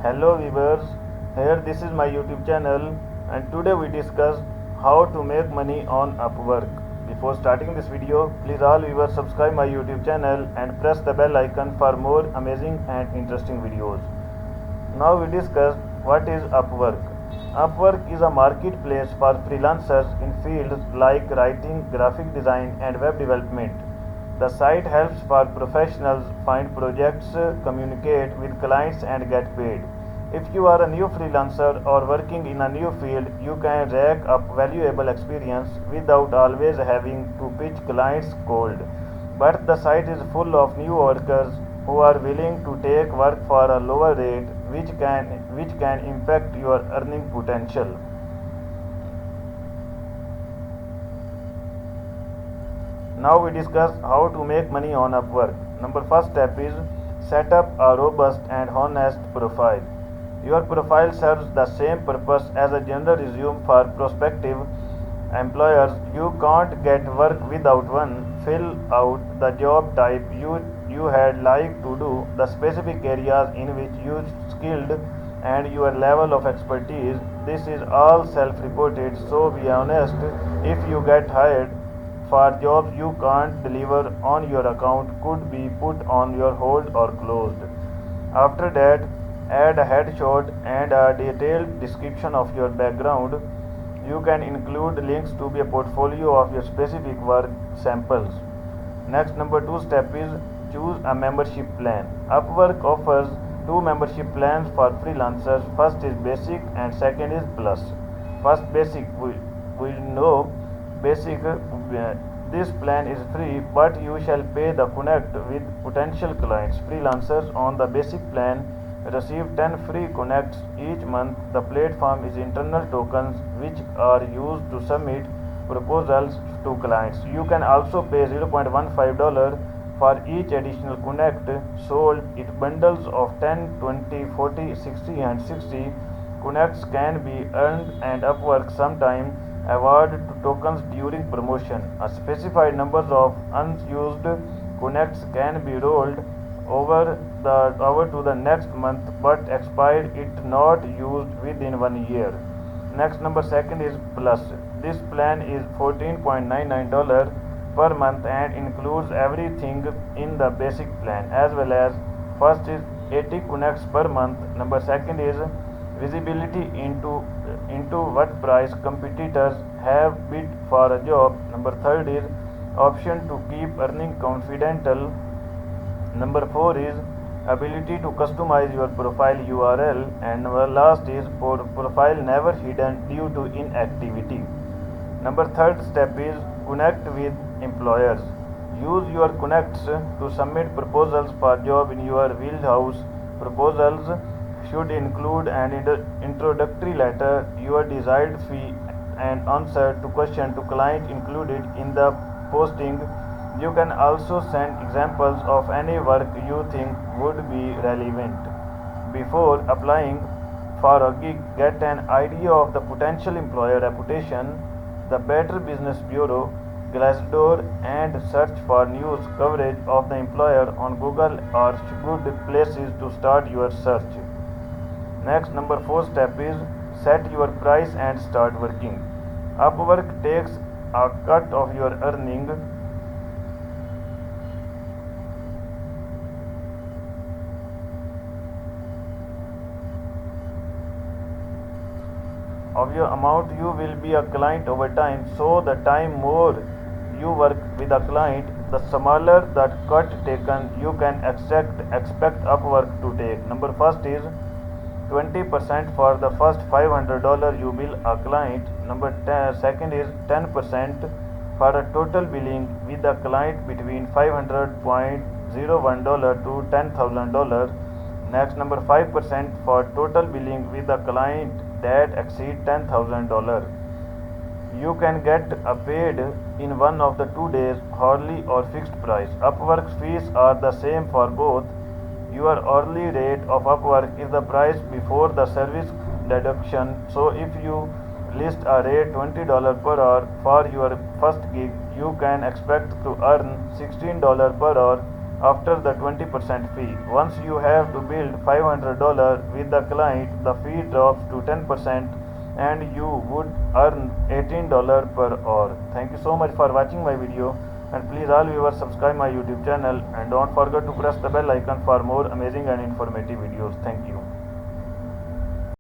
Hello viewers, here this is my YouTube channel and today we discuss how to make money on Upwork. Before starting this video, please all viewers subscribe my YouTube channel and press the bell icon for more amazing and interesting videos. Now we discuss what is Upwork. Upwork is a marketplace for freelancers in fields like writing, graphic design and web development. The site helps for professionals find projects, communicate with clients and get paid. If you are a new freelancer or working in a new field, you can rack up valuable experience without always having to pitch clients cold. But the site is full of new workers who are willing to take work for a lower rate which can impact your earning potential. Now we discuss how to make money on Upwork. First step is set up a robust and honest profile. Your profile serves the same purpose as a general resume for prospective employers. You can't get work without one. Fill out the job type you had like to do, the specific areas in which you skilled and your level of expertise. This is all self-reported, so be honest. If you get hired for jobs you can't deliver on, your account could be put on your hold or closed. After that, add a headshot and a detailed description of your background. You can include links to a portfolio of your specific work samples. Next, number two step is choose a membership plan. Upwork offers two membership plans for freelancers. First is basic and second is plus. First, basic. We know basic. This plan is free, but you shall pay the connect with potential clients. Freelancers on the basic plan receive 10 free connects each month. The platform is internal tokens which are used to submit proposals to clients. You can also pay $0.15 for each additional connect sold. It bundles of 10, 20, 40, 60 and 60 connects can be earned and Upwork sometime award to tokens during promotion. A specified number of unused connects can be rolled over to the next month but expired it not used within 1 year. Next, number second is plus. This plan is $14.99 per month and includes everything in the basic plan as well as first is 80 connects per month. Number second is visibility into what price competitors have bid for a job. Number third is option to keep earning confidential. Number four is ability to customize your profile URL, and last is for profile never hidden due to inactivity. Number third step is connect with employers. Use your connects to submit proposals for job in your wheelhouse. Proposals should include an introductory letter, your desired fee and answer to question to client included in the posting. You can also send examples of any work you think would be relevant. Before applying for a gig, get an idea of the potential employer reputation, the Better Business Bureau, Glassdoor, and search for news coverage of the employer on Google are good places to start your search. Next, number four step is set your price and start working. Upwork takes a cut of your earning of your amount you will be a client over time, so the time more you work with a client, the smaller the cut taken you can expect Upwork to take. Number first is 20% for the first $500 you bill a client. Second is 10% for a total billing with a client between $500.01 to $10,000. Next, number 5% for total billing with a client that exceed $10,000. You can get paid in one of the 2 days, hourly or fixed price. Upwork's fees are the same for both. Your hourly rate of Upwork is the price before the service deduction. So if you list a rate $20 per hour for your first gig, you can expect to earn $16 per hour after the 20% fee. Once you have to build $500 with the client, the fee drops to 10% and you would earn $18 per hour. Thank you so much for watching my video, and please all viewers subscribe my YouTube channel and don't forget to press the bell icon for more amazing and informative videos. Thank you.